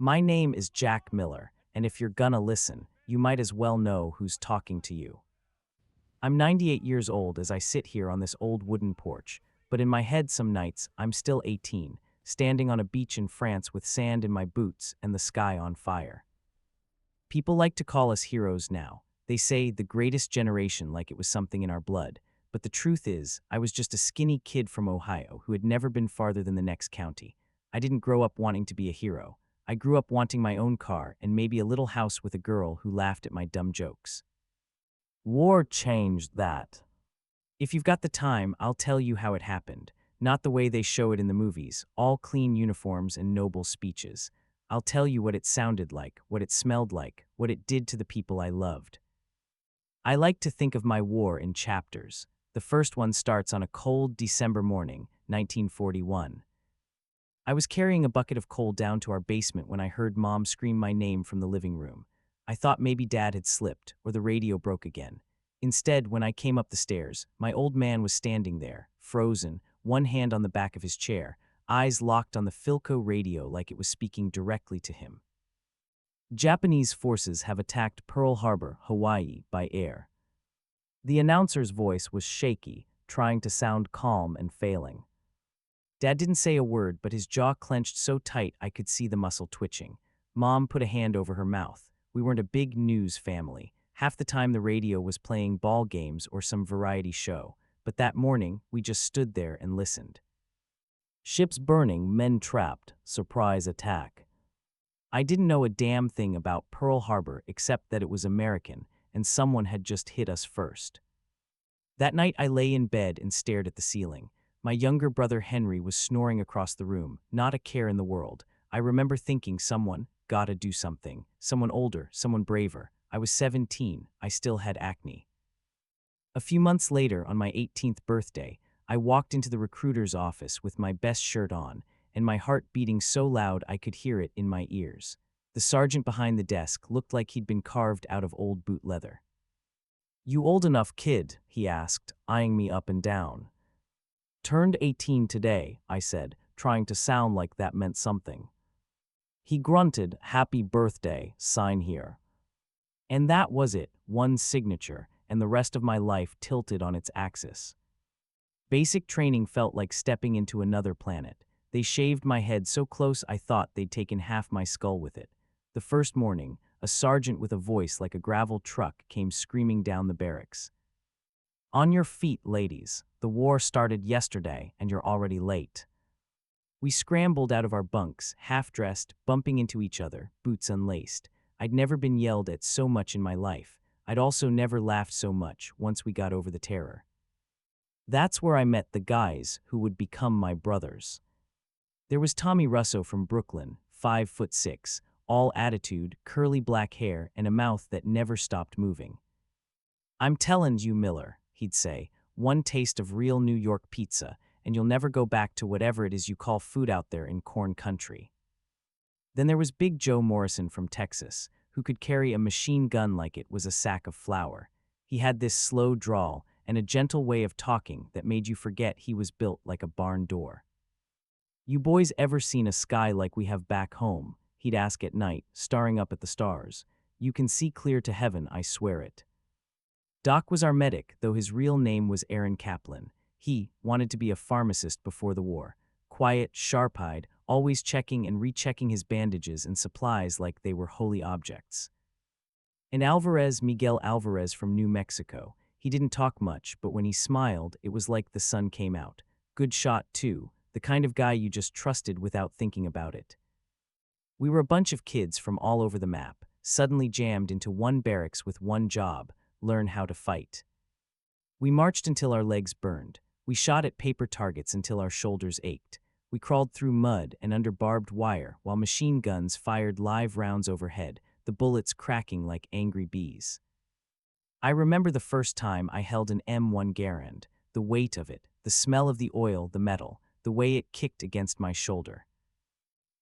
My name is Jack Miller, and if you're gonna listen, you might as well know who's talking to you. I'm 98 years old as I sit here on this old wooden porch, but in my head some nights I'm still 18, standing on a beach in France with sand in my boots and the sky on fire. People like to call us heroes now. They say the greatest generation like it was something in our blood. But the truth is, I was just a skinny kid from Ohio who had never been farther than the next county. I didn't grow up wanting to be a hero. I grew up wanting my own car and maybe a little house with a girl who laughed at my dumb jokes. War changed that. If you've got the time, I'll tell you how it happened. Not the way they show it in the movies, all clean uniforms and noble speeches. I'll tell you what it sounded like, what it smelled like, what it did to the people I loved. I like to think of my war in chapters. The first one starts on a cold December morning, 1941. I was carrying a bucket of coal down to our basement when I heard Mom scream my name from the living room. I thought maybe Dad had slipped, or the radio broke again. Instead, when I came up the stairs, my old man was standing there, frozen, one hand on the back of his chair, eyes locked on the Philco radio like it was speaking directly to him. Japanese forces have attacked Pearl Harbor, Hawaii, by air. The announcer's voice was shaky, trying to sound calm and failing. Dad didn't say a word, but his jaw clenched so tight I could see the muscle twitching. Mom put a hand over her mouth. We weren't a big news family. Half the time the radio was playing ball games or some variety show, but that morning we just stood there and listened. Ships burning, men trapped, surprise attack. I didn't know a damn thing about Pearl Harbor except that it was American and someone had just hit us first. That night I lay in bed and stared at the ceiling. My younger brother Henry was snoring across the room, not a care in the world. I remember thinking someone gotta do something, someone older, someone braver. I was 17, I still had acne. A few months later, on my 18th birthday, I walked into the recruiter's office with my best shirt on, and my heart beating so loud I could hear it in my ears. The sergeant behind the desk looked like he'd been carved out of old boot leather. "You old enough, kid?" he asked, eyeing me up and down. "Turned 18 today," I said, trying to sound like that meant something. He grunted, "Happy birthday, sign here." And that was it, one signature, and the rest of my life tilted on its axis. Basic training felt like stepping into another planet. They shaved my head so close I thought they'd taken half my skull with it. The first morning, a sergeant with a voice like a gravel truck came screaming down the barracks. "On your feet, ladies. The war started yesterday, and you're already late." We scrambled out of our bunks, half-dressed, bumping into each other, boots unlaced. I'd never been yelled at so much in my life. I'd also never laughed so much once we got over the terror. That's where I met the guys who would become my brothers. There was Tommy Russo from Brooklyn, 5'6", all attitude, curly black hair, and a mouth that never stopped moving. "I'm tellin' you, Miller," he'd say, "one taste of real New York pizza, and you'll never go back to whatever it is you call food out there in corn country." Then there was Big Joe Morrison from Texas, who could carry a machine gun like it was a sack of flour. He had this slow drawl and a gentle way of talking that made you forget he was built like a barn door. "You boys ever seen a sky like we have back home?" he'd ask at night, staring up at the stars. "You can see clear to heaven, I swear it." Doc was our medic, though his real name was Aaron Kaplan. He wanted to be a pharmacist before the war. Quiet, sharp-eyed, always checking and rechecking his bandages and supplies like they were holy objects. And Miguel Alvarez from New Mexico. He didn't talk much, but when he smiled, it was like the sun came out. Good shot, too, the kind of guy you just trusted without thinking about it. We were a bunch of kids from all over the map, suddenly jammed into one barracks with one job: learn how to fight. We marched until our legs burned. We shot at paper targets until our shoulders ached. We crawled through mud and under barbed wire while machine guns fired live rounds overhead, the bullets cracking like angry bees. I remember the first time I held an M1 Garand, the weight of it, the smell of the oil, the metal, the way it kicked against my shoulder.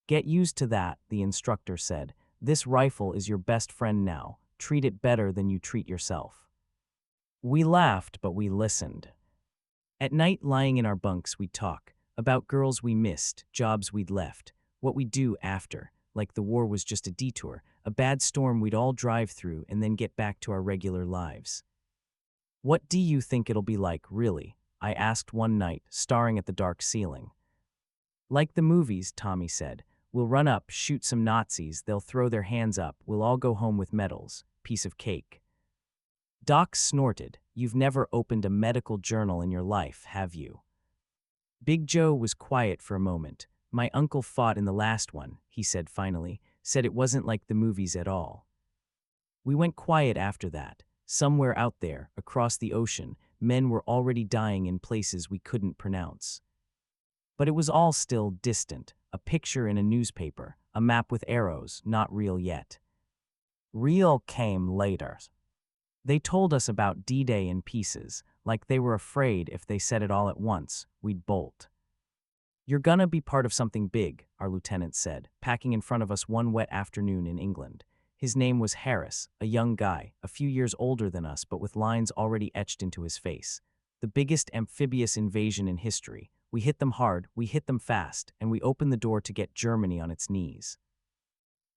"Get used to that," the instructor said. "This rifle is your best friend now. Treat it better than you treat yourself." We laughed, but we listened. At night, lying in our bunks, we'd talk about girls we missed, jobs we'd left, what we'd do after. like the war was just a detour, a bad storm we'd all drive through and then get back to our regular lives. "What do you think it'll be like, really?" I asked one night, staring at the dark ceiling. "Like the movies," Tommy said. "We'll run up, shoot some Nazis, they'll throw their hands up, we'll all go home with medals. Piece of cake." Doc snorted. "You've never opened a medical journal in your life, have you?" Big Joe was quiet for a moment. "My uncle fought in the last one," he said finally, "said it wasn't like the movies at all." We went quiet after that. Somewhere out there, across the ocean, men were already dying in places we couldn't pronounce. But it was all still distant, a picture in a newspaper, a map with arrows, not real yet. Real came later. They told us about D-Day in pieces, like they were afraid if they said it all at once, we'd bolt. "You're gonna be part of something big," our lieutenant said, packing in front of us one wet afternoon in England. His name was Harris, a young guy, a few years older than us but with lines already etched into his face. "The biggest amphibious invasion in history. We hit them hard, we hit them fast, and we opened the door to get Germany on its knees."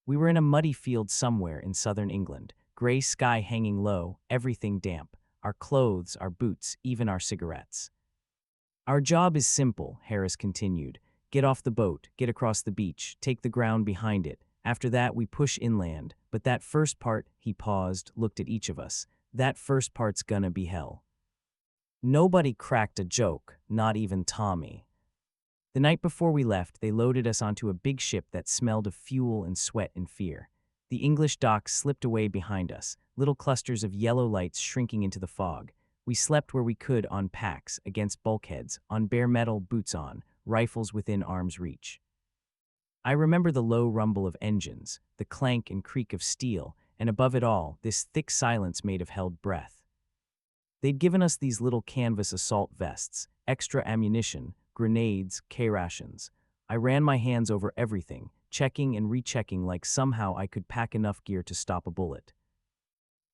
We were in a muddy field somewhere in southern England, gray sky hanging low, everything damp, our clothes, our boots, even our cigarettes. "Our job is simple," Harris continued. "Get off the boat, get across the beach, take the ground behind it. After that we push inland, but that first part," he paused, looked at each of us, "that first part's gonna be hell." Nobody cracked a joke, not even Tommy. The night before we left, they loaded us onto a big ship that smelled of fuel and sweat and fear. The English docks slipped away behind us, little clusters of yellow lights shrinking into the fog. We slept where we could on packs, against bulkheads, on bare metal, boots on, rifles within arm's reach. I remember the low rumble of engines, the clank and creak of steel, and above it all, this thick silence made of held breath. They'd given us these little canvas assault vests, extra ammunition, grenades, K-rations. I ran my hands over everything, checking and rechecking like somehow I could pack enough gear to stop a bullet.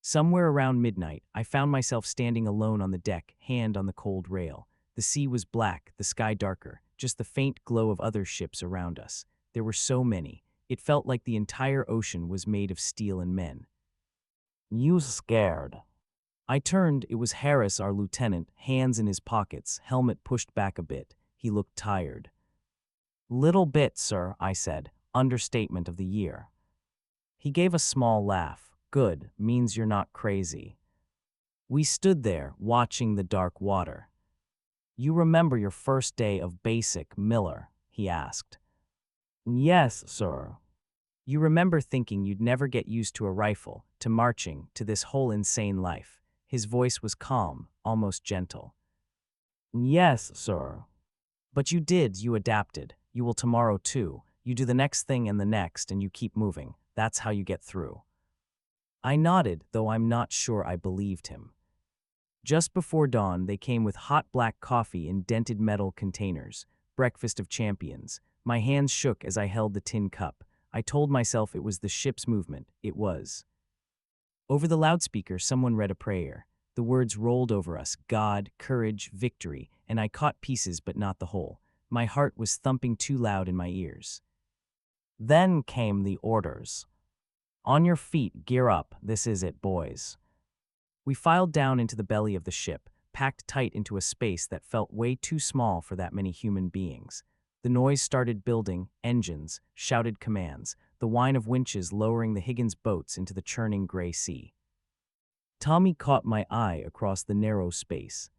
Somewhere around midnight, I found myself standing alone on the deck, hand on the cold rail. The sea was black, the sky darker, just the faint glow of other ships around us. There were so many. It felt like the entire ocean was made of steel and men. "You scared?" I turned. It was Harris, our lieutenant, hands in his pockets, helmet pushed back a bit. He looked tired. "Little bit, sir," I said, understatement of the year. He gave a small laugh. "Good, means you're not crazy." We stood there, watching the dark water. "You remember your first day of basic, Miller?" he asked. "Yes, sir." "You remember thinking you'd never get used to a rifle, to marching, to this whole insane life?" His voice was calm, almost gentle. "Yes, sir." "But you did, you adapted. You will tomorrow too. You do the next thing and the next, and you keep moving. That's how you get through." I nodded, though I'm not sure I believed him. Just before dawn, they came with hot black coffee in dented metal containers. Breakfast of champions. My hands shook as I held the tin cup. I told myself it was the ship's movement. It was. Over the loudspeaker, someone read a prayer. The words rolled over us: God, courage, victory, and I caught pieces but not the whole. My heart was thumping too loud in my ears. Then came the orders. "On your feet, gear up, this is it, boys." We filed down into the belly of the ship, packed tight into a space that felt way too small for that many human beings. The noise started building, engines, shouted commands, the whine of winches lowering the Higgins boats into the churning gray sea. Tommy caught my eye across the narrow space.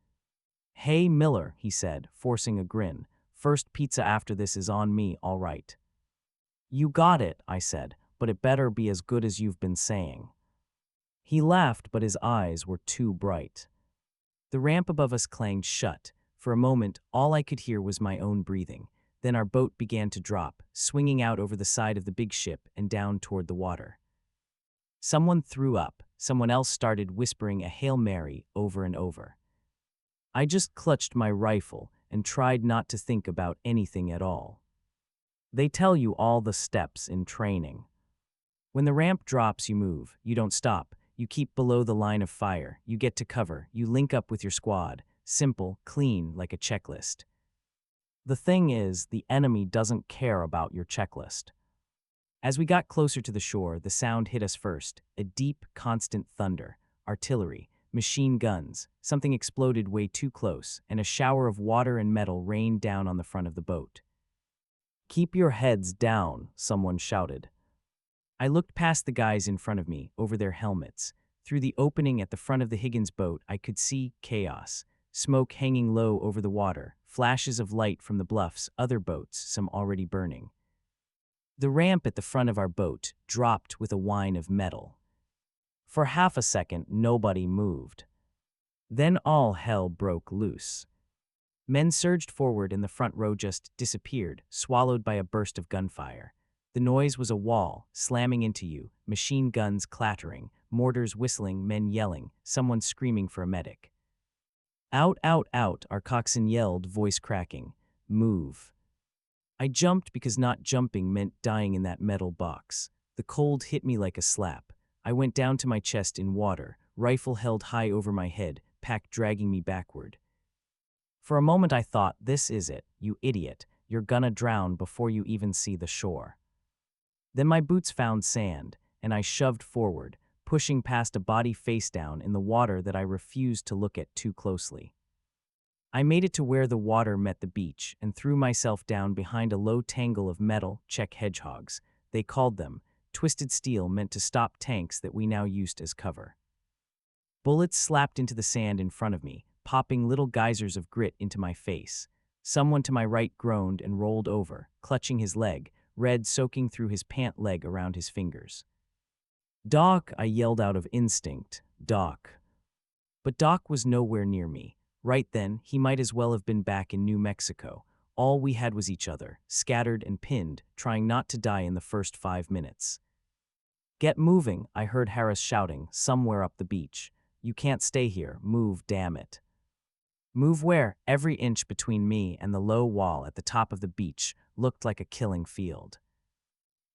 "Hey, Miller," he said, forcing a grin. "First pizza after this is on me, all right." "You got it," I said, "but it better be as good as you've been saying." He laughed, but his eyes were too bright. The ramp above us clanged shut. For a moment, all I could hear was my own breathing. Then our boat began to drop, swinging out over the side of the big ship and down toward the water. Someone threw up. Someone else started whispering a Hail Mary over and over. I just clutched my rifle and tried not to think about anything at all. They tell you all the steps in training. When the ramp drops, you move. You don't stop. You keep below the line of fire. You get to cover. You link up with your squad. Simple, clean, like a checklist. The thing is, the enemy doesn't care about your checklist. As we got closer to the shore, the sound hit us first, a deep, constant thunder, artillery, machine guns, something exploded way too close, and a shower of water and metal rained down on the front of the boat. "Keep your heads down," someone shouted. I looked past the guys in front of me, over their helmets. Through the opening at the front of the Higgins boat, I could see chaos. Smoke hanging low over the water, flashes of light from the bluffs, other boats, some already burning. The ramp at the front of our boat dropped with a whine of metal. For half a second, nobody moved. Then all hell broke loose. Men surged forward and the front row just disappeared, swallowed by a burst of gunfire. The noise was a wall, slamming into you, machine guns clattering, mortars whistling, men yelling, someone screaming for a medic. "Out, out, out," our coxswain yelled, voice cracking. "Move." I jumped because not jumping meant dying in that metal box. The cold hit me like a slap. I went down to my chest in water, rifle held high over my head, pack dragging me backward. For a moment I thought, this is it, you idiot, you're gonna drown before you even see the shore. Then my boots found sand, and I shoved forward, pushing past a body face down in the water that I refused to look at too closely. I made it to where the water met the beach and threw myself down behind a low tangle of metal, Czech hedgehogs. They called them, twisted steel meant to stop tanks that we now used as cover. Bullets slapped into the sand in front of me, popping little geysers of grit into my face. Someone to my right groaned and rolled over, clutching his leg, red soaking through his pant leg around his fingers. "Doc," I yelled out of instinct. "Doc." But Doc was nowhere near me. Right then, he might as well have been back in New Mexico. All we had was each other, scattered and pinned, trying not to die in the first 5 minutes. "Get moving," I heard Harris shouting, somewhere up the beach. "You can't stay here. Move, damn it." Move where? Every inch between me and the low wall at the top of the beach looked like a killing field.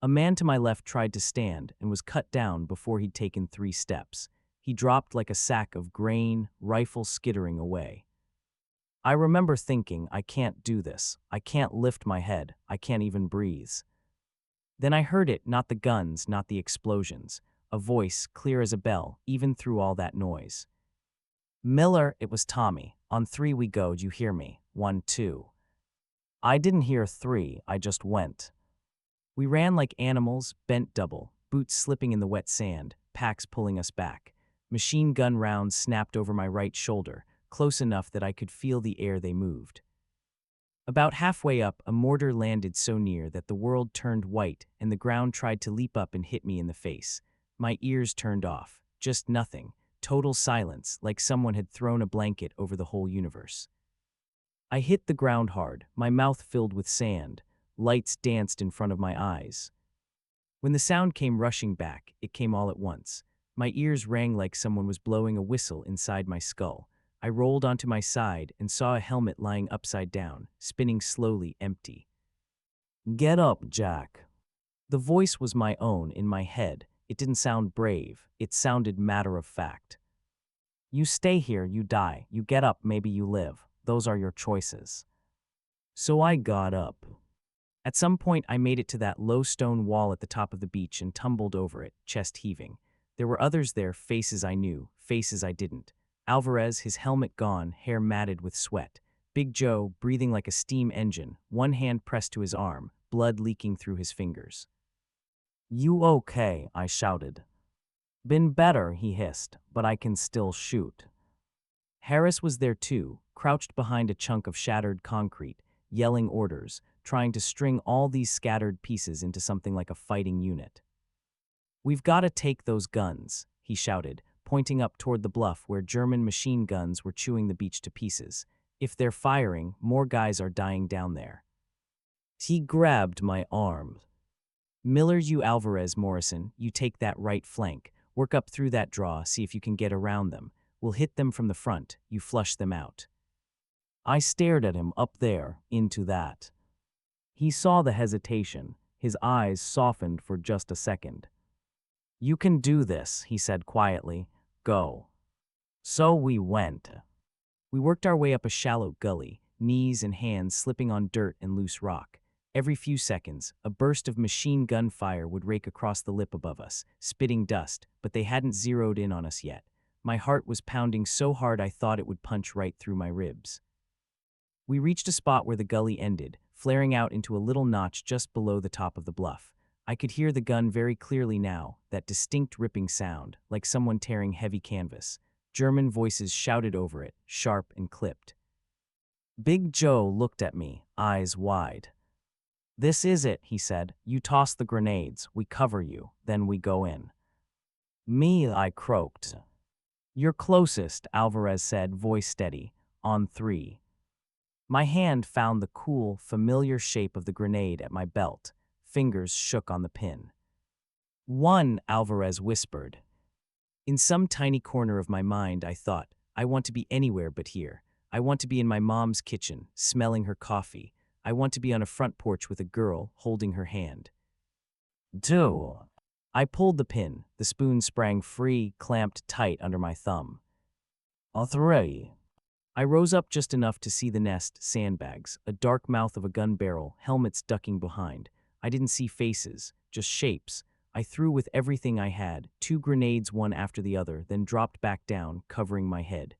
A man to my left tried to stand and was cut down before he'd taken 3 steps. He dropped like a sack of grain, rifle skittering away. I remember thinking, I can't do this. I can't lift my head. I can't even breathe. Then I heard it, not the guns, not the explosions. A voice, clear as a bell, even through all that noise. "Miller," it was Tommy. "On 3 we go, you hear me? 1, 2. I didn't hear 3, I just went. We ran like animals, bent double, boots slipping in the wet sand, packs pulling us back. Machine gun rounds snapped over my right shoulder, close enough that I could feel the air they moved. About halfway up, a mortar landed so near that the world turned white and the ground tried to leap up and hit me in the face. My ears turned off, just nothing, total silence, like someone had thrown a blanket over the whole universe. I hit the ground hard, my mouth filled with sand. Lights danced in front of my eyes. When the sound came rushing back, it came all at once. My ears rang like someone was blowing a whistle inside my skull. I rolled onto my side and saw a helmet lying upside down, spinning slowly, empty. "Get up, Jack." The voice was my own, in my head. It didn't sound brave. It sounded matter of fact. "You stay here, you die. You get up, maybe you live. Those are your choices." So I got up. At some point, I made it to that low stone wall at the top of the beach and tumbled over it, chest heaving. There were others there, faces I knew, faces I didn't. Alvarez, his helmet gone, hair matted with sweat. Big Joe, breathing like a steam engine, one hand pressed to his arm, blood leaking through his fingers. "You okay?" I shouted. "Been better," he hissed, "but I can still shoot." Harris was there too, crouched behind a chunk of shattered concrete, yelling orders, trying to string all these scattered pieces into something like a fighting unit. "We've got to take those guns," he shouted, pointing up toward the bluff where German machine guns were chewing the beach to pieces. "If they're firing, more guys are dying down there." He grabbed my arm. "Miller, you Alvarez, Morrison, you take that right flank. Work up through that draw, see if you can get around them. We'll hit them from the front, you flush them out." I stared at him up there, into that. He saw the hesitation. His eyes softened for just a second. "You can do this," he said quietly. "Go." So we went. We worked our way up a shallow gully, knees and hands slipping on dirt and loose rock. Every few seconds, a burst of machine gun fire would rake across the lip above us, spitting dust, but they hadn't zeroed in on us yet. My heart was pounding so hard I thought it would punch right through my ribs. We reached a spot where the gully ended, flaring out into a little notch just below the top of the bluff. I could hear the gun very clearly now, that distinct ripping sound, like someone tearing heavy canvas. German voices shouted over it, sharp and clipped. Big Joe looked at me, eyes wide. "This is it," he said. "You toss the grenades, we cover you, then we go in." "Me," I croaked. "You're closest," Alvarez said, voice steady. "On three." My hand found the cool, familiar shape of the grenade at my belt. Fingers shook on the pin. "One," Alvarez whispered. In some tiny corner of my mind, I thought, I want to be anywhere but here. I want to be in my mom's kitchen, smelling her coffee. I want to be on a front porch with a girl, holding her hand. Two. I pulled the pin. The spoon sprang free, clamped tight under my thumb. Three. I rose up just enough to see the nest, sandbags, a dark mouth of a gun barrel, helmets ducking behind. I didn't see faces, just shapes. I threw with everything I had, 2 grenades one after the other, then dropped back down, covering my head.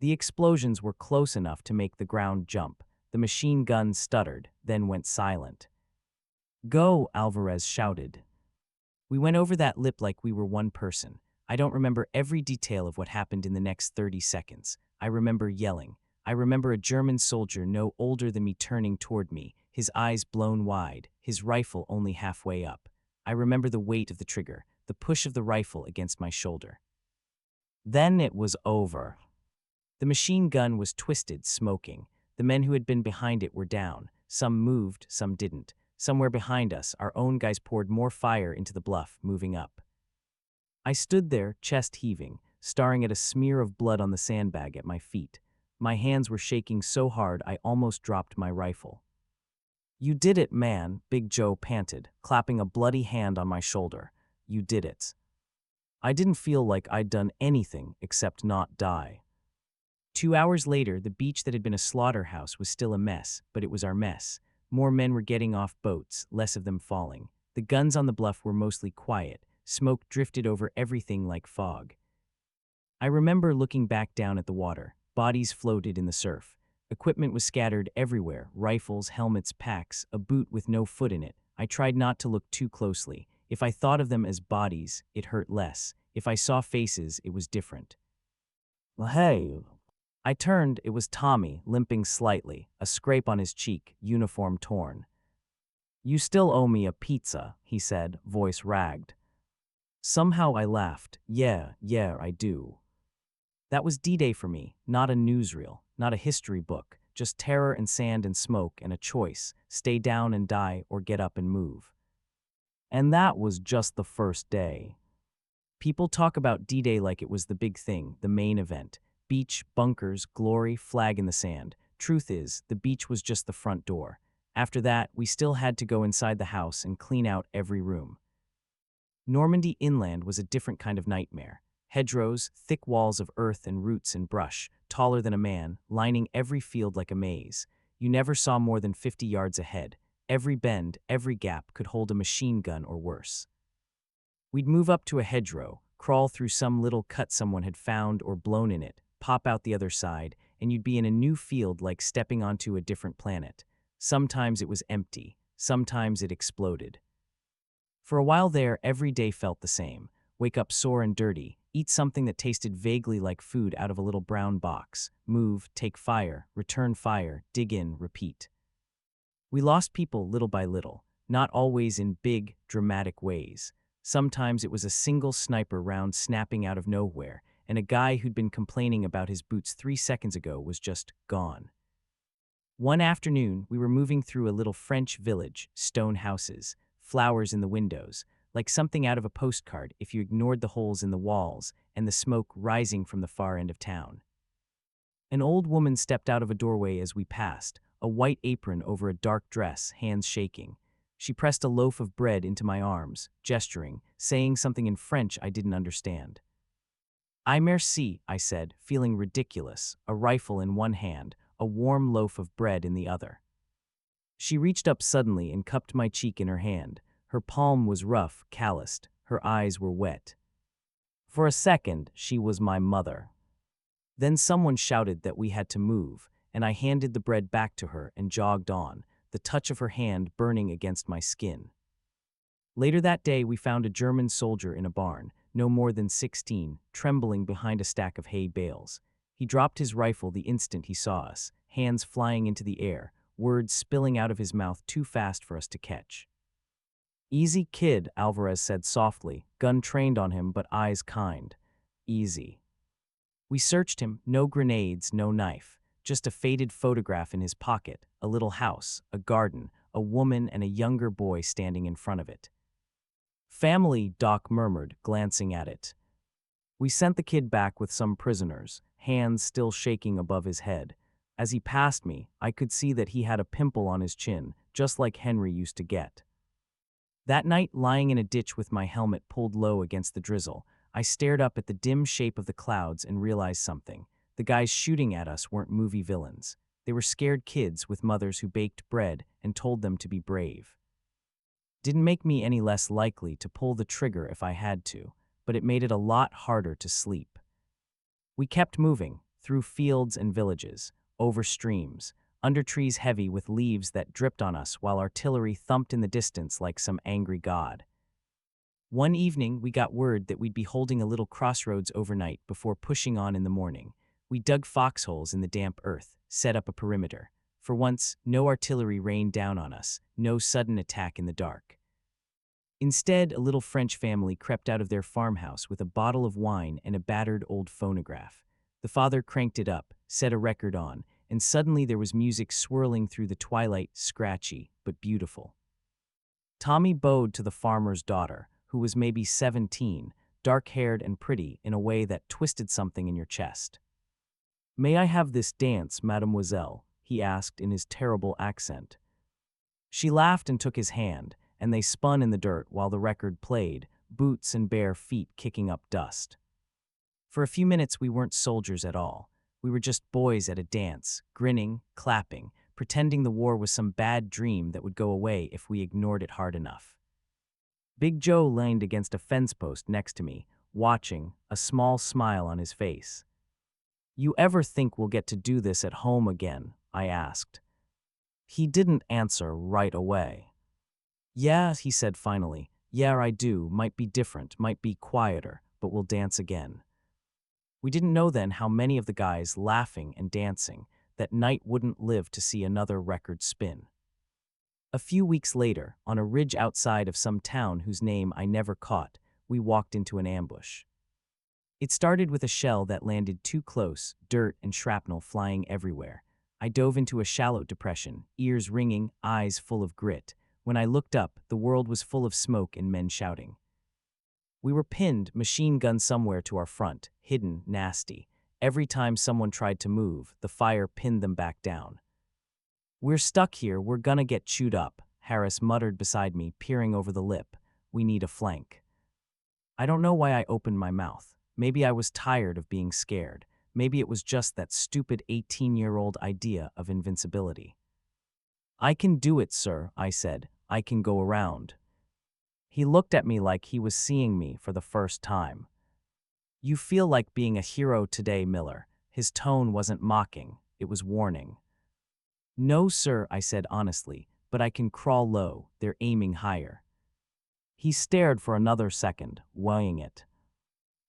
The explosions were close enough to make the ground jump. The machine gun stuttered, then went silent. "Go," Alvarez shouted. We went over that lip like we were one person. I don't remember every detail of what happened in the next 30 seconds. I remember yelling. I remember a German soldier no older than me turning toward me, his eyes blown wide, his rifle only halfway up. I remember the weight of the trigger, the push of the rifle against my shoulder. Then it was over. The machine gun was twisted, smoking. The men who had been behind it were down. Some moved, some didn't. Somewhere behind us, our own guys poured more fire into the bluff, moving up. I stood there, chest heaving, staring at a smear of blood on the sandbag at my feet. My hands were shaking so hard I almost dropped my rifle. "You did it, man," Big Joe panted, clapping a bloody hand on my shoulder. "You did it." I didn't feel like I'd done anything except not die. 2 hours later, the beach that had been a slaughterhouse was still a mess, but it was our mess. More men were getting off boats, less of them falling. The guns on the bluff were mostly quiet. Smoke drifted over everything like fog. I remember looking back down at the water. Bodies floated in the surf. Equipment was scattered everywhere, rifles, helmets, packs, a boot with no foot in it. I tried not to look too closely. If I thought of them as bodies, it hurt less. If I saw faces, it was different. "Well, hey." I turned, it was Tommy, limping slightly, a scrape on his cheek, uniform torn. "You still owe me a pizza," he said, voice ragged. Somehow I laughed. Yeah, I do. That was D-Day for me, not a newsreel, not a history book, just terror and sand and smoke and a choice, stay down and die or get up and move. And that was just the first day. People talk about D-Day like it was the big thing, the main event. Beach, bunkers, glory, flag in the sand. Truth is, the beach was just the front door. After that, we still had to go inside the house and clean out every room. Normandy inland was a different kind of nightmare. Hedgerows, thick walls of earth and roots and brush, taller than a man, lining every field like a maze. You never saw more than 50 yards ahead. Every bend, every gap could hold a machine gun or worse. We'd move up to a hedgerow, crawl through some little cut someone had found or blown in it, pop out the other side, and you'd be in a new field like stepping onto a different planet. Sometimes it was empty, sometimes it exploded. For a while there, every day felt the same. Wake up sore and dirty, eat something that tasted vaguely like food out of a little brown box, move, take fire, return fire, dig in, repeat. We lost people little by little, not always in big, dramatic ways. Sometimes it was a single sniper round snapping out of nowhere, and a guy who'd been complaining about his boots 3 seconds ago was just gone. One afternoon, we were moving through a little French village, stone houses, flowers in the windows, like something out of a postcard if you ignored the holes in the walls and the smoke rising from the far end of town. An old woman stepped out of a doorway as we passed, a white apron over a dark dress, hands shaking. She pressed a loaf of bread into my arms, gesturing, saying something in French I didn't understand. "I merci," I said, feeling ridiculous, a rifle in one hand, a warm loaf of bread in the other. She reached up suddenly and cupped my cheek in her hand. Her palm was rough, calloused. Her eyes were wet. For a second, she was my mother. Then someone shouted that we had to move, and I handed the bread back to her and jogged on, the touch of her hand burning against my skin. Later that day, we found a German soldier in a barn, no more than 16, trembling behind a stack of hay bales. He dropped his rifle the instant he saw us, hands flying into the air, words spilling out of his mouth too fast for us to catch. "Easy, kid," Alvarez said softly, gun trained on him but eyes kind. "Easy." We searched him, no grenades, no knife, just a faded photograph in his pocket, a little house, a garden, a woman and a younger boy standing in front of it. "Family," Doc murmured, glancing at it. We sent the kid back with some prisoners, hands still shaking above his head. As he passed me, I could see that he had a pimple on his chin, just like Henry used to get. That night, lying in a ditch with my helmet pulled low against the drizzle, I stared up at the dim shape of the clouds and realized something. The guys shooting at us weren't movie villains. They were scared kids with mothers who baked bread and told them to be brave. Didn't make me any less likely to pull the trigger if I had to, but it made it a lot harder to sleep. We kept moving, through fields and villages, over streams, under trees heavy with leaves that dripped on us while artillery thumped in the distance like some angry god. One evening, we got word that we'd be holding a little crossroads overnight before pushing on in the morning. We dug foxholes in the damp earth, set up a perimeter. For once, no artillery rained down on us, no sudden attack in the dark. Instead, a little French family crept out of their farmhouse with a bottle of wine and a battered old phonograph. The father cranked it up, set a record on, and suddenly there was music swirling through the twilight, scratchy, but beautiful. Tommy bowed to the farmer's daughter, who was maybe 17, dark-haired and pretty in a way that twisted something in your chest. "May I have this dance, mademoiselle?" he asked in his terrible accent. She laughed and took his hand, and they spun in the dirt while the record played, boots and bare feet kicking up dust. For a few minutes we weren't soldiers at all. We were just boys at a dance, grinning, clapping, pretending the war was some bad dream that would go away if we ignored it hard enough. Big Joe leaned against a fence post next to me, watching, a small smile on his face. "You ever think we'll get to do this at home again?" I asked. He didn't answer right away. "Yeah," he said finally. "Yeah, I do. Might be different, might be quieter, but we'll dance again." We didn't know then how many of the guys laughing and dancing that night wouldn't live to see another record spin. A few weeks later, on a ridge outside of some town whose name I never caught, we walked into an ambush. It started with a shell that landed too close, dirt and shrapnel flying everywhere. I dove into a shallow depression, ears ringing, eyes full of grit. When I looked up, the world was full of smoke and men shouting. We were pinned, machine gun somewhere to our front, hidden, nasty. Every time someone tried to move, the fire pinned them back down. "We're stuck here, we're gonna get chewed up," Harris muttered beside me, peering over the lip. "We need a flank." I don't know why I opened my mouth. Maybe I was tired of being scared. Maybe it was just that stupid 18-year-old idea of invincibility. "I can do it, sir," I said. "I can go around." He looked at me like he was seeing me for the first time. "You feel like being a hero today, Miller." His tone wasn't mocking, it was warning. "No, sir," I said honestly, "but I can crawl low, they're aiming higher." He stared for another second, weighing it.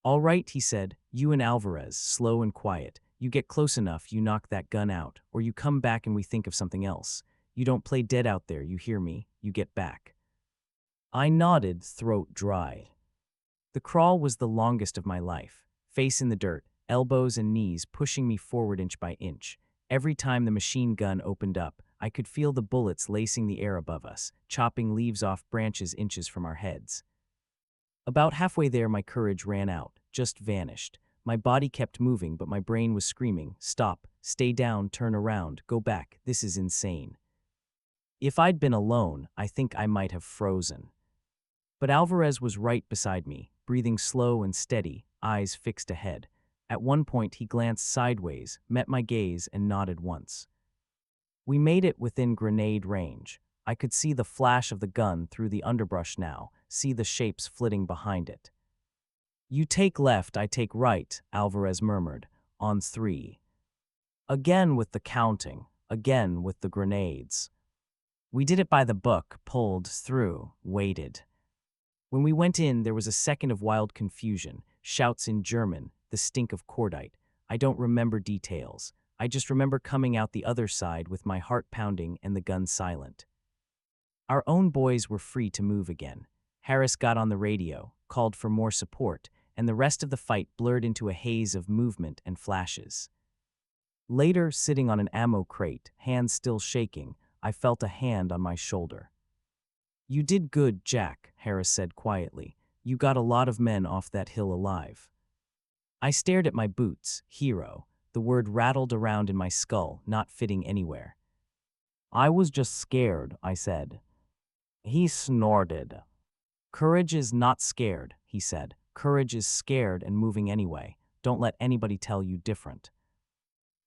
"All right," he said, "you and Alvarez, slow and quiet. You get close enough, you knock that gun out, or you come back and we think of something else. You don't play dead out there, you hear me? You get back." I nodded, throat dry. The crawl was the longest of my life, face in the dirt, elbows and knees pushing me forward inch by inch. Every time the machine gun opened up, I could feel the bullets lacing the air above us, chopping leaves off branches inches from our heads. About halfway there, my courage ran out, just vanished. My body kept moving, but my brain was screaming, "Stop, stay down, turn around, go back, this is insane." If I'd been alone, I think I might have frozen. But Alvarez was right beside me, breathing slow and steady, eyes fixed ahead. At one point, he glanced sideways, met my gaze, and nodded once. We made it within grenade range. I could see the flash of the gun through the underbrush now, see the shapes flitting behind it. You take left, I take right, Alvarez murmured. On three. Again with the counting, again with the grenades. We did it by the book, pulled through, waited. When we went in, there was a second of wild confusion, shouts in German, the stink of cordite. I don't remember details. I just remember coming out the other side with my heart pounding and the gun silent. Our own boys were free to move again. Harris got on the radio, called for more support, and the rest of the fight blurred into a haze of movement and flashes. Later, sitting on an ammo crate, hands still shaking, I felt a hand on my shoulder. "You did good, Jack," Harris said quietly. "You got a lot of men off that hill alive." I stared at my boots, hero. The word rattled around in my skull, not fitting anywhere. "I was just scared," I said. He snorted. "Courage is not scared," he said. "Courage is scared and moving anyway. Don't let anybody tell you different."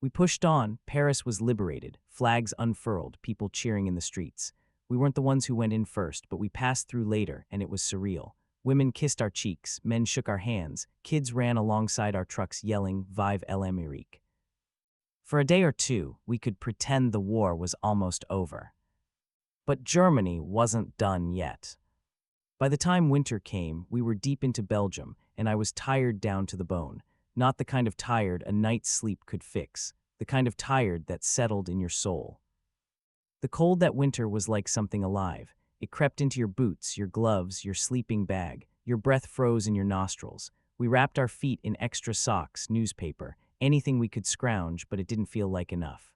We pushed on. Paris was liberated, flags unfurled, people cheering in the streets. We weren't the ones who went in first, but we passed through later, and it was surreal. Women kissed our cheeks, men shook our hands, kids ran alongside our trucks yelling, "Vive l'Amérique." For a day or two, we could pretend the war was almost over. But Germany wasn't done yet. By the time winter came, we were deep into Belgium, and I was tired down to the bone. Not the kind of tired a night's sleep could fix, the kind of tired that settled in your soul. The cold that winter was like something alive. It crept into your boots, your gloves, your sleeping bag. Your breath froze in your nostrils. We wrapped our feet in extra socks, newspaper, anything we could scrounge, but it didn't feel like enough.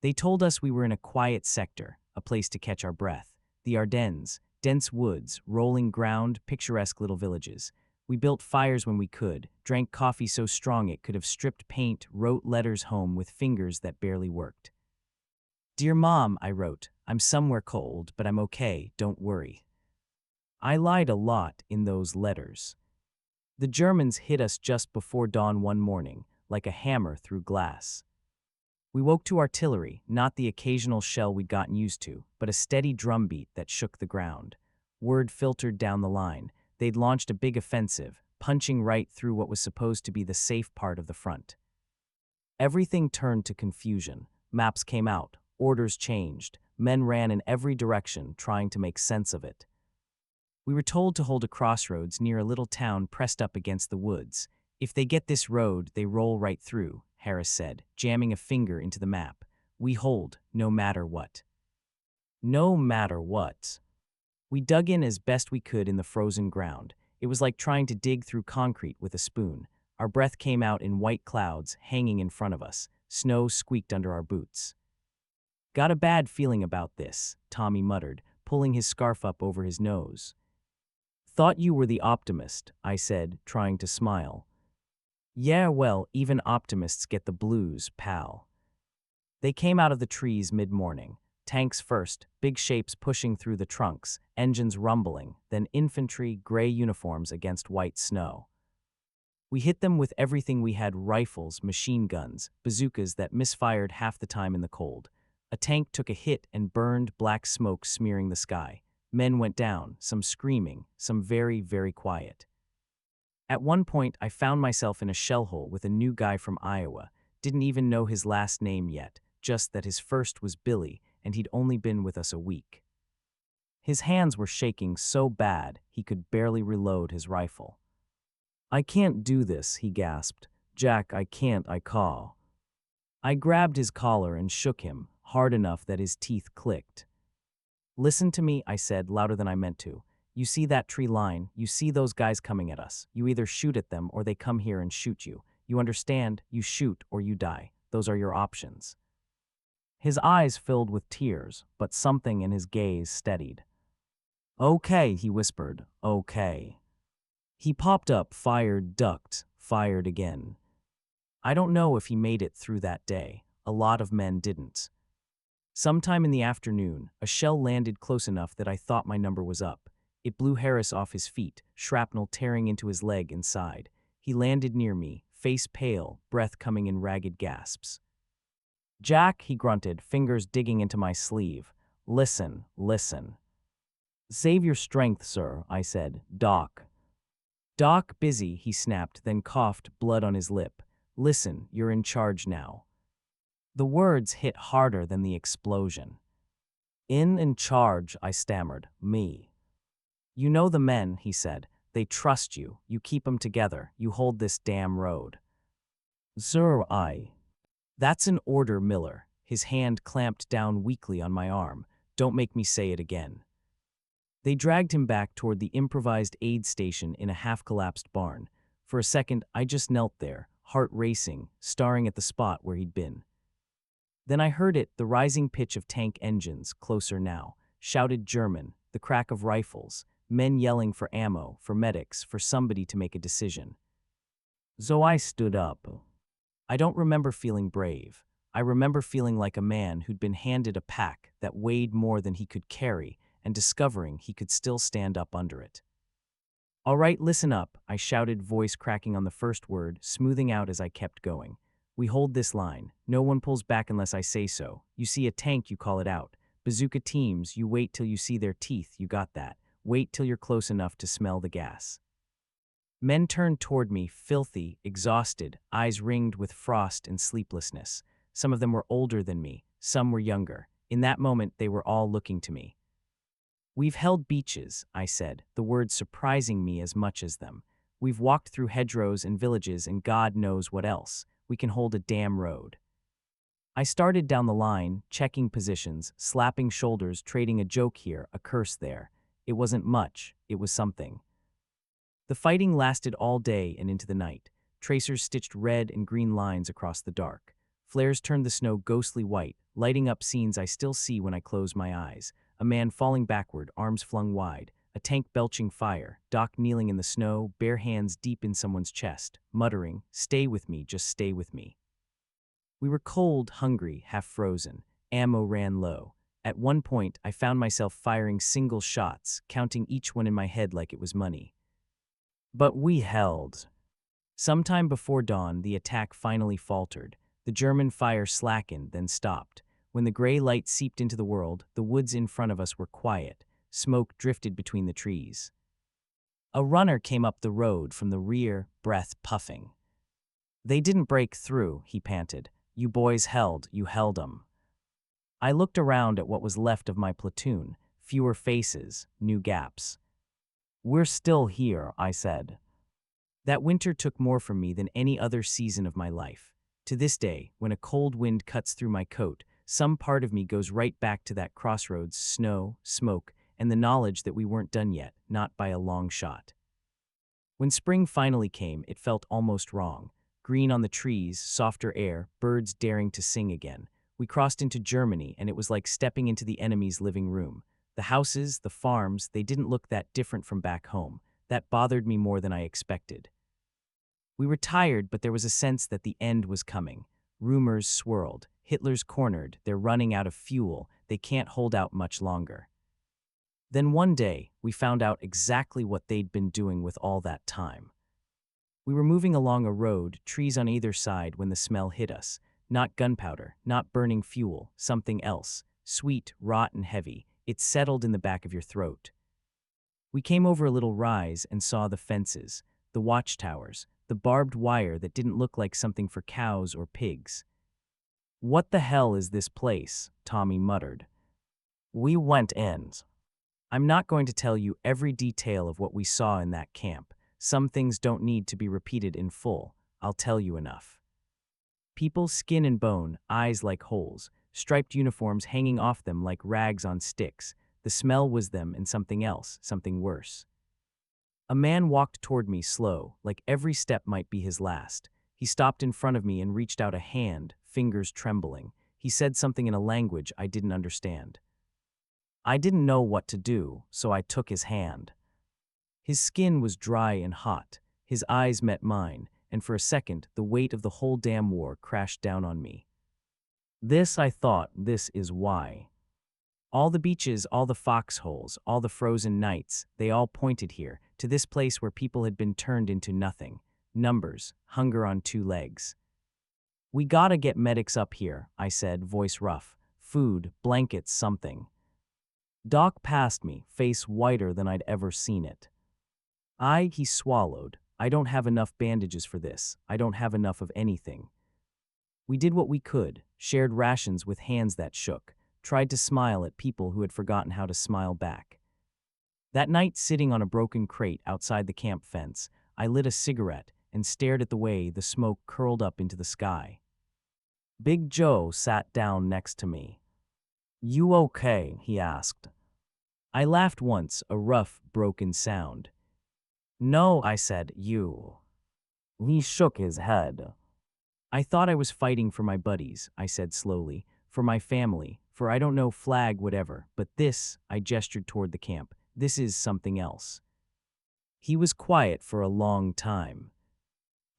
They told us we were in a quiet sector, a place to catch our breath. The Ardennes, dense woods, rolling ground, picturesque little villages. We built fires when we could, drank coffee so strong it could have stripped paint, wrote letters home with fingers that barely worked. "Dear Mom," I wrote, "I'm somewhere cold, but I'm okay, don't worry." I lied a lot in those letters. The Germans hit us just before dawn one morning, like a hammer through glass. We woke to artillery, not the occasional shell we'd gotten used to, but a steady drumbeat that shook the ground. Word filtered down the line. They'd launched a big offensive, punching right through what was supposed to be the safe part of the front. Everything turned to confusion. Maps came out, orders changed, men ran in every direction trying to make sense of it. We were told to hold a crossroads near a little town pressed up against the woods. "If they get this road, they roll right through," Harris said, jamming a finger into the map. "We hold, no matter what." No matter what. We dug in as best we could in the frozen ground. It was like trying to dig through concrete with a spoon. Our breath came out in white clouds hanging in front of us. Snow squeaked under our boots. "Got a bad feeling about this," Tommy muttered, pulling his scarf up over his nose. "Thought you were the optimist," I said, trying to smile. "Yeah, well, even optimists get the blues, pal." They came out of the trees mid-morning. Tanks first, big shapes pushing through the trunks, engines rumbling, then infantry, gray uniforms against white snow. We hit them with everything we had: rifles, machine guns, bazookas that misfired half the time in the cold. A tank took a hit and burned, black smoke smearing the sky. Men went down, some screaming, some very, very quiet. At one point, I found myself in a shell hole with a new guy from Iowa. Didn't even know his last name yet, just that his first was Billy, and he'd only been with us a week. His hands were shaking so bad he could barely reload his rifle. "I can't do this," he gasped. "Jack, I can't, I call." I grabbed his collar and shook him, hard enough that his teeth clicked. "Listen to me," I said, louder than I meant to. "You see that tree line? You see those guys coming at us. You either shoot at them or they come here and shoot you. You understand? You shoot or you die. Those are your options." His eyes filled with tears, but something in his gaze steadied. "Okay," he whispered, "okay." He popped up, fired, ducked, fired again. I don't know if he made it through that day. A lot of men didn't. Sometime in the afternoon, a shell landed close enough that I thought my number was up. It blew Harris off his feet, shrapnel tearing into his leg inside. He landed near me, face pale, breath coming in ragged gasps. Jack, he grunted, fingers digging into my sleeve. Listen, listen. Save your strength, sir, I said. Doc. Doc, busy, he snapped, then coughed, blood on his lip. Listen, you're in charge now. The words hit harder than the explosion. In charge, I stammered. Me. You know the men, he said. They trust you. You keep 'em together. You hold this damn road. Sir, I. That's an order, Miller. His hand clamped down weakly on my arm. Don't make me say it again. They dragged him back toward the improvised aid station in a half-collapsed barn. For a second, I just knelt there, heart racing, staring at the spot where he'd been. Then I heard it, the rising pitch of tank engines, closer now, shouted German, the crack of rifles, men yelling for ammo, for medics, for somebody to make a decision. So I stood up. I don't remember feeling brave. I remember feeling like a man who'd been handed a pack that weighed more than he could carry and discovering he could still stand up under it. All right, listen up, I shouted, voice cracking on the first word, smoothing out as I kept going. We hold this line. No one pulls back unless I say so. You see a tank, you call it out. Bazooka teams, you wait till you see their teeth, you got that. Wait till you're close enough to smell the gas. Men turned toward me, filthy, exhausted, eyes ringed with frost and sleeplessness. Some of them were older than me, some were younger. In that moment, they were all looking to me. We've held beaches, I said, the words surprising me as much as them. We've walked through hedgerows and villages and God knows what else. We can hold a damn road. I started down the line, checking positions, slapping shoulders, trading a joke here, a curse there. It wasn't much, it was something. The fighting lasted all day and into the night. Tracers stitched red and green lines across the dark. Flares turned the snow ghostly white, lighting up scenes I still see when I close my eyes. A man falling backward, arms flung wide. A tank belching fire. Doc kneeling in the snow, bare hands deep in someone's chest, muttering, "Stay with me, just stay with me." We were cold, hungry, half frozen. Ammo ran low. At one point, I found myself firing single shots, counting each one in my head like it was money. But we held. Sometime before dawn, the attack finally faltered. The German fire slackened, then stopped. When the gray light seeped into the world, the woods in front of us were quiet. Smoke drifted between the trees. A runner came up the road from the rear, breath puffing. They didn't break through, he panted. You boys held, you held 'em. I looked around at what was left of my platoon. Fewer faces, new gaps. We're still here, I said. That winter took more from me than any other season of my life. To this day, when a cold wind cuts through my coat, some part of me goes right back to that crossroads, snow, smoke, and the knowledge that we weren't done yet, not by a long shot. When spring finally came, it felt almost wrong. Green on the trees, softer air, birds daring to sing again. We crossed into Germany, and it was like stepping into the enemy's living room. The houses, the farms, they didn't look that different from back home. That bothered me more than I expected. We were tired, but there was a sense that the end was coming. Rumors swirled. Hitler's cornered. They're running out of fuel. They can't hold out much longer. Then one day, we found out exactly what they'd been doing with all that time. We were moving along a road, trees on either side, when the smell hit us. Not gunpowder, not burning fuel, something else. Sweet, rot, and heavy. It settled in the back of your throat. We came over a little rise and saw the fences, the watchtowers, the barbed wire that didn't look like something for cows or pigs. What the hell is this place? Tommy muttered. We went in. I'm not going to tell you every detail of what we saw in that camp. Some things don't need to be repeated in full. I'll tell you enough. People, skin and bone, eyes like holes, striped uniforms hanging off them like rags on sticks. The smell was them and something else, something worse. A man walked toward me slow, like every step might be his last. He stopped in front of me and reached out a hand, fingers trembling. He said something in a language I didn't understand. I didn't know what to do, so I took his hand. His skin was dry and hot. His eyes met mine, and for a second, the weight of the whole damn war crashed down on me. This, I thought, this is why. All the beaches, all the foxholes, all the frozen nights, they all pointed here, to this place where people had been turned into nothing. Numbers, hunger on two legs. "We gotta get medics up here," I said, voice rough. "Food, blankets, something." Doc passed me, face whiter than I'd ever seen it. He swallowed. "I don't have enough bandages for this. I don't have enough of anything." We did what we could, shared rations with hands that shook, tried to smile at people who had forgotten how to smile back. That night, sitting on a broken crate outside the camp fence, I lit a cigarette and stared at the way the smoke curled up into the sky. Big Joe sat down next to me. "You okay?" he asked. I laughed once, a rough, broken sound. "No," I said, "you." He shook his head. "I thought I was fighting for my buddies," I said slowly, "for my family, for I don't know flag whatever, but this," I gestured toward the camp, "this is something else." He was quiet for a long time.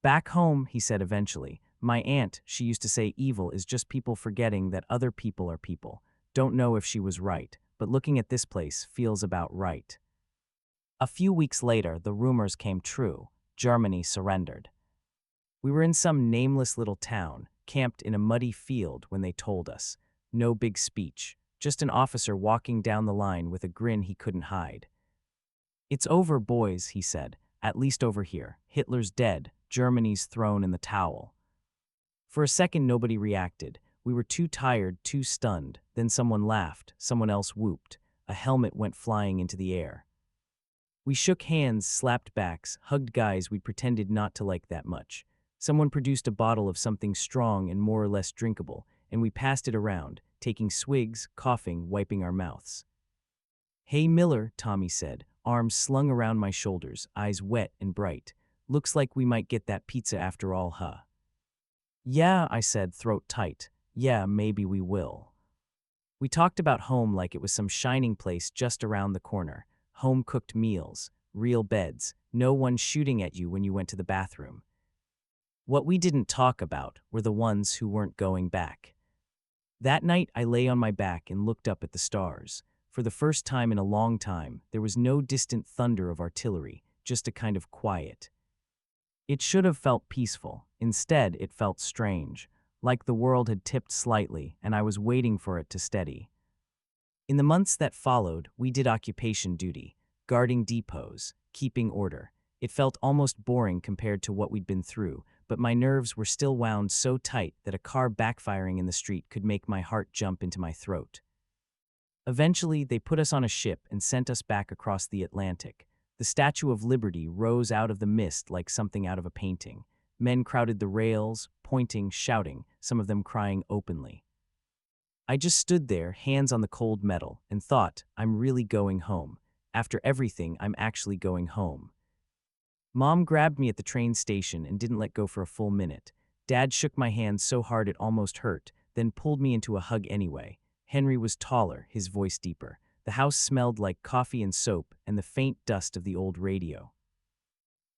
"Back home," he said eventually, "my aunt, she used to say evil is just people forgetting that other people are people. Don't know if she was right, but looking at this place feels about right." A few weeks later, the rumors came true. Germany surrendered. We were in some nameless little town, camped in a muddy field when they told us. No big speech, just an officer walking down the line with a grin he couldn't hide. "It's over, boys," he said, "at least over here. Hitler's dead, Germany's thrown in the towel." For a second, nobody reacted. We were too tired, too stunned. Then someone laughed, someone else whooped. A helmet went flying into the air. We shook hands, slapped backs, hugged guys we'd pretended not to like that much. Someone produced a bottle of something strong and more or less drinkable, and we passed it around, taking swigs, coughing, wiping our mouths. "Hey, Miller," Tommy said, arms slung around my shoulders, eyes wet and bright. "Looks like we might get that pizza after all, huh?" "Yeah," I said, throat tight. "Yeah, maybe we will." We talked about home like it was some shining place just around the corner. Home-cooked meals, real beds, no one shooting at you when you went to the bathroom. What we didn't talk about were the ones who weren't going back. That night, I lay on my back and looked up at the stars. For the first time in a long time, there was no distant thunder of artillery, just a kind of quiet. It should have felt peaceful. Instead, it felt strange, like the world had tipped slightly and I was waiting for it to steady. In the months that followed, we did occupation duty, guarding depots, keeping order. It felt almost boring compared to what we'd been through, but my nerves were still wound so tight that a car backfiring in the street could make my heart jump into my throat. Eventually, they put us on a ship and sent us back across the Atlantic. The Statue of Liberty rose out of the mist like something out of a painting. Men crowded the rails, pointing, shouting, some of them crying openly. I just stood there, hands on the cold metal, and thought, I'm really going home. After everything, I'm actually going home. Mom grabbed me at the train station and didn't let go for a full minute. Dad shook my hand so hard it almost hurt, then pulled me into a hug anyway. Henry was taller, his voice deeper. The house smelled like coffee and soap and the faint dust of the old radio.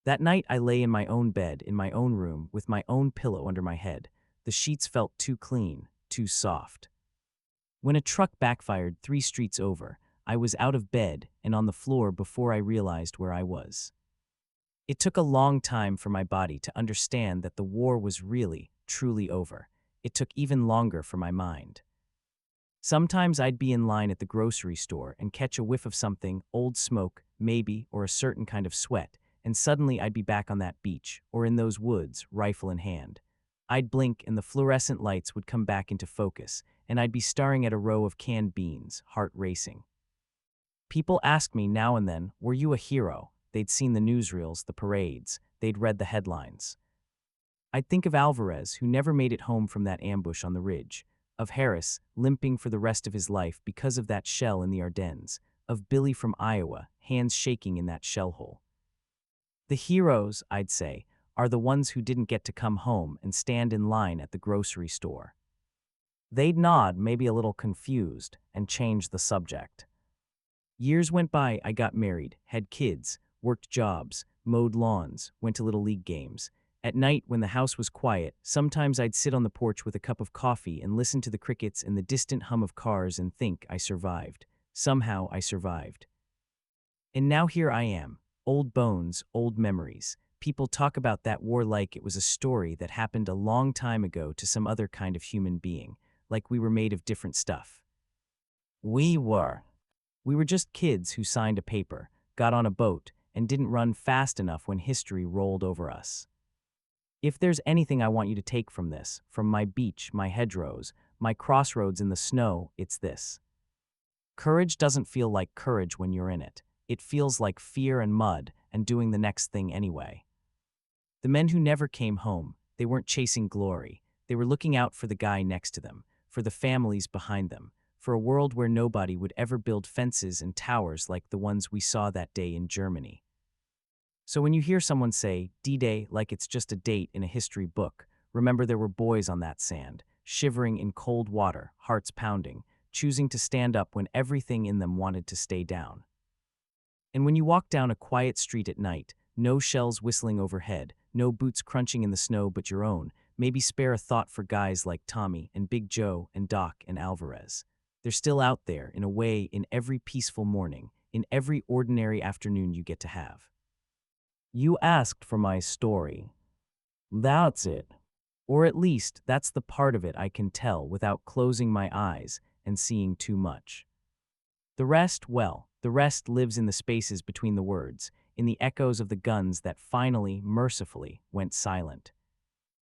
That night I lay in my own bed, in my own room, with my own pillow under my head. The sheets felt too clean, too soft. When a truck backfired 3 streets over, I was out of bed and on the floor before I realized where I was. It took a long time for my body to understand that the war was really, truly over. It took even longer for my mind. Sometimes I'd be in line at the grocery store and catch a whiff of something, old smoke, maybe, or a certain kind of sweat, and suddenly I'd be back on that beach, or in those woods, rifle in hand. I'd blink and the fluorescent lights would come back into focus, and I'd be staring at a row of canned beans, heart racing. People asked me now and then, were you a hero? They'd seen the newsreels, the parades, they'd read the headlines. I'd think of Alvarez, who never made it home from that ambush on the ridge, of Harris, limping for the rest of his life because of that shell in the Ardennes, of Billy from Iowa, hands shaking in that shell hole. The heroes, I'd say, are the ones who didn't get to come home and stand in line at the grocery store. They'd nod, maybe a little confused, and change the subject. Years went by, I got married, had kids, worked jobs, mowed lawns, went to Little League games. At night, when the house was quiet, sometimes I'd sit on the porch with a cup of coffee and listen to the crickets and the distant hum of cars and think I survived. Somehow I survived. And now here I am. Old bones, old memories. People talk about that war like it was a story that happened a long time ago to some other kind of human being, like we were made of different stuff. We were. We were just kids who signed a paper, got on a boat, and didn't run fast enough when history rolled over us. If there's anything I want you to take from this, from my beach, my hedgerows, my crossroads in the snow, it's this. Courage doesn't feel like courage when you're in it. It feels like fear and mud and doing the next thing anyway. The men who never came home, they weren't chasing glory. They were looking out for the guy next to them, for the families behind them, for a world where nobody would ever build fences and towers like the ones we saw that day in Germany. So when you hear someone say D-Day like it's just a date in a history book, remember there were boys on that sand, shivering in cold water, hearts pounding, choosing to stand up when everything in them wanted to stay down. And when you walk down a quiet street at night, no shells whistling overhead, no boots crunching in the snow but your own, maybe spare a thought for guys like Tommy and Big Joe and Doc and Alvarez. They're still out there, in a way, in every peaceful morning, in every ordinary afternoon you get to have. You asked for my story. That's it. Or at least, that's the part of it I can tell without closing my eyes and seeing too much. The rest, well, the rest lives in the spaces between the words, in the echoes of the guns that finally, mercifully, went silent.